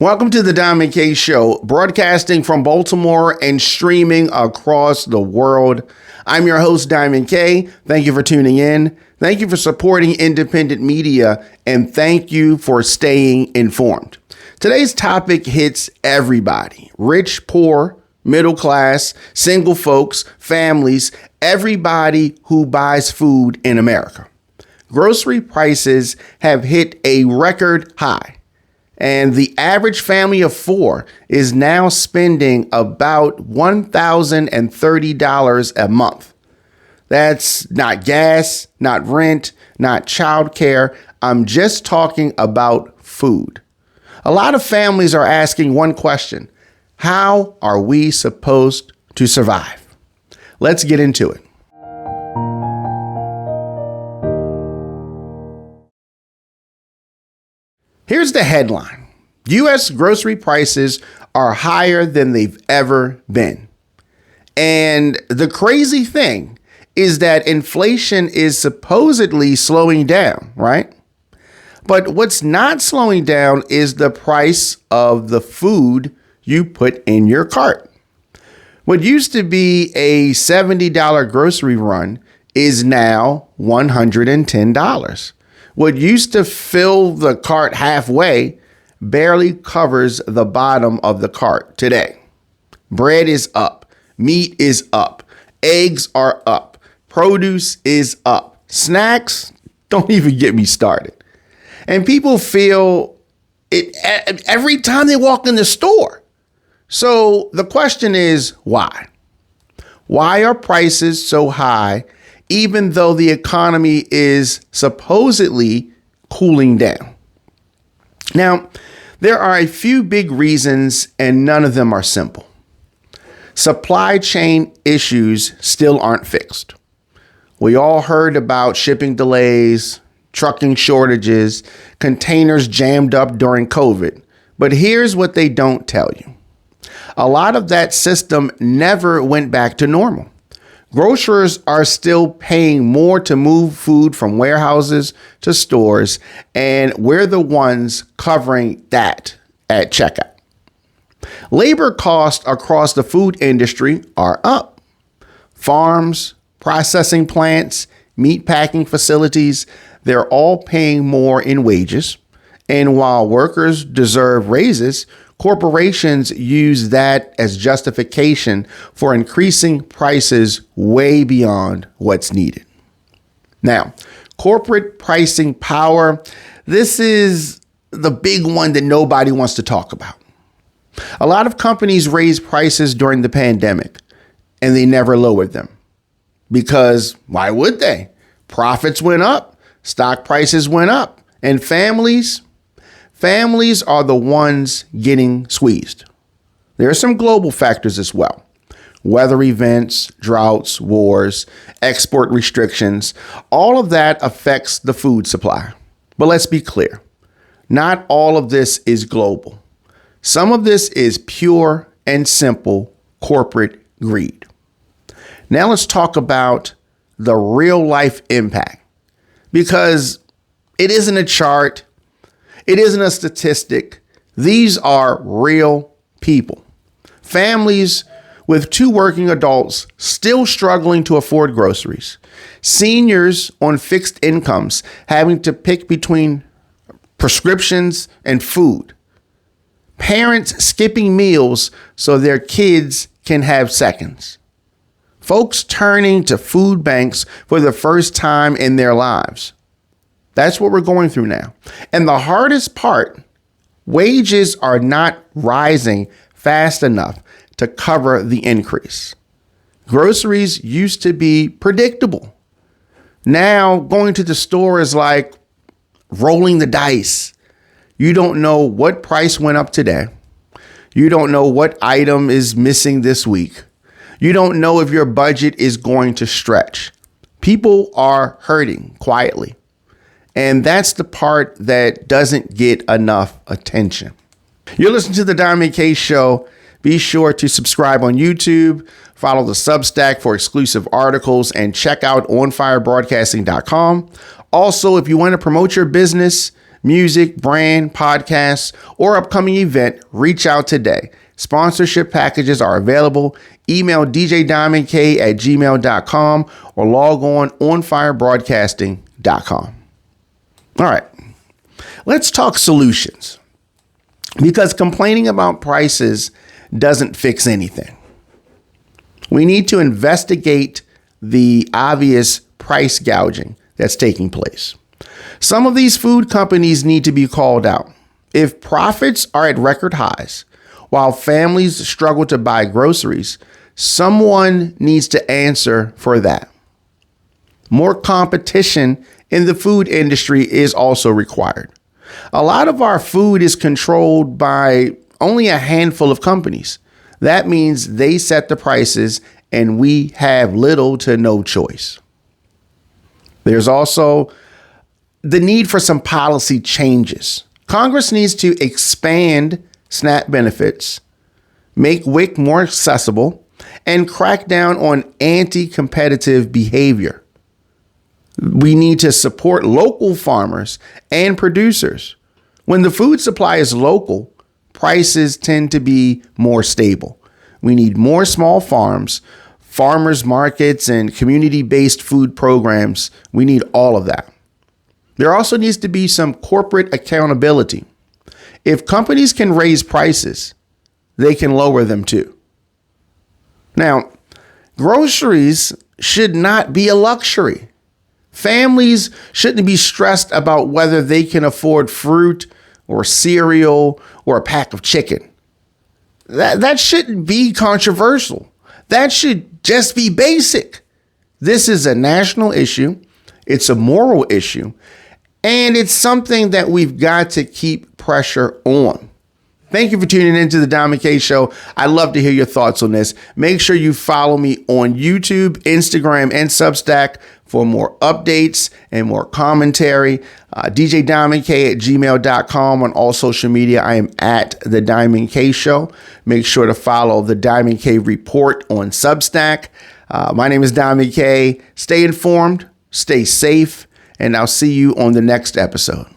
Welcome to the Diamond K Show, broadcasting from Baltimore and streaming across the world. I'm your host, Diamond K. Thank you for tuning in. Thank you for supporting independent media, and thank you for staying informed. Today's topic hits everybody: rich, poor, middle class, single folks, families, everybody who buys food in America. Grocery prices have hit a record high. And the average family of four is now spending about $1,030 a month. That's not gas, not rent, not childcare. I'm just talking about food. A lot of families are asking one question: how are we supposed to survive? Let's get into it. Here's the headline. U.S. grocery prices are higher than they've ever been. And the crazy thing is that inflation is supposedly slowing down, right? But what's not slowing down is the price of the food you put in your cart. What used to be a $70 grocery run is now $110. What used to fill the cart halfway barely covers the bottom of the cart today. Bread is up. Meat is up. Eggs are up. Produce is up. Snacks, don't even get me started. And people feel it every time they walk in the store. So the question is, why? Why are prices so high, even though the economy is supposedly cooling down? Now, there are a few big reasons, and none of them are simple. Supply chain issues still aren't fixed. We all heard about shipping delays, trucking shortages, containers jammed up during COVID. But here's what they don't tell you. A lot of that system never went back to normal. Grocers are still paying more to move food from warehouses to stores, and we're the ones covering that at checkout. Labor costs across the food industry are up. Farms, processing plants, meat packing facilities, they're all paying more in wages. And while workers deserve raises, corporations use that as justification for increasing prices way beyond what's needed. Now, corporate pricing power, this is the big one that nobody wants to talk about. A lot of companies raised prices during the pandemic, and they never lowered them. Because why would they? Profits went up, stock prices went up, and families are the ones getting squeezed. There are some global factors as well. Weather events, droughts, wars, export restrictions, all of that affects the food supply. But let's be clear, not all of this is global. Some of this is pure and simple corporate greed. Now let's talk about the real life impact, because it isn't a chart. It isn't a statistic. These are real people. Families with two working adults still struggling to afford groceries. Seniors on fixed incomes having to pick between prescriptions and food. Parents skipping meals so their kids can have seconds. Folks turning to food banks for the first time in their lives. That's what we're going through now. And the hardest part, wages are not rising fast enough to cover the increase. Groceries used to be predictable. Now going to the store is like rolling the dice. You don't know what price went up today. You don't know what item is missing this week. You don't know if your budget is going to stretch. People are hurting quietly. And that's the part that doesn't get enough attention. You're listening to the Diamond K Show. Be sure to subscribe on YouTube, follow the Substack for exclusive articles, and check out onfirebroadcasting.com. Also, if you want to promote your business, music, brand, podcasts, or upcoming event, reach out today. Sponsorship packages are available. Email djdiamondk@gmail.com or log on onfirebroadcasting.com. All right, let's talk solutions, because complaining about prices doesn't fix anything. We need to investigate the obvious price gouging that's taking place. Some of these food companies need to be called out. If profits are at record highs while families struggle to buy groceries, someone needs to answer for that. More competition in the food industry is also required. A lot of our food is controlled by only a handful of companies. That means they set the prices and we have little to no choice. There's also the need for some policy changes. Congress needs to expand SNAP benefits, make WIC more accessible, and crack down on anti-competitive behavior. We need to support local farmers and producers. When the food supply is local, prices tend to be more stable. We need more small farms, farmers markets, and community-based food programs. We need all of that. There also needs to be some corporate accountability. If companies can raise prices, they can lower them too. Now, groceries should not be a luxury. Families shouldn't be stressed about whether they can afford fruit or cereal or a pack of chicken. That shouldn't be controversial. That should just be basic. This is a national issue. It's a moral issue. And it's something that we've got to keep pressure on. Thank you for tuning into the Diamond K Show. I'd love to hear your thoughts on this. Make sure you follow me on YouTube, Instagram, and Substack for more updates and more commentary. djdiamondk@gmail.com on all social media. I am at the Diamond K Show. Make sure to follow the Diamond K Report on Substack. My name is Diamond K. Stay informed, stay safe, and I'll see you on the next episode.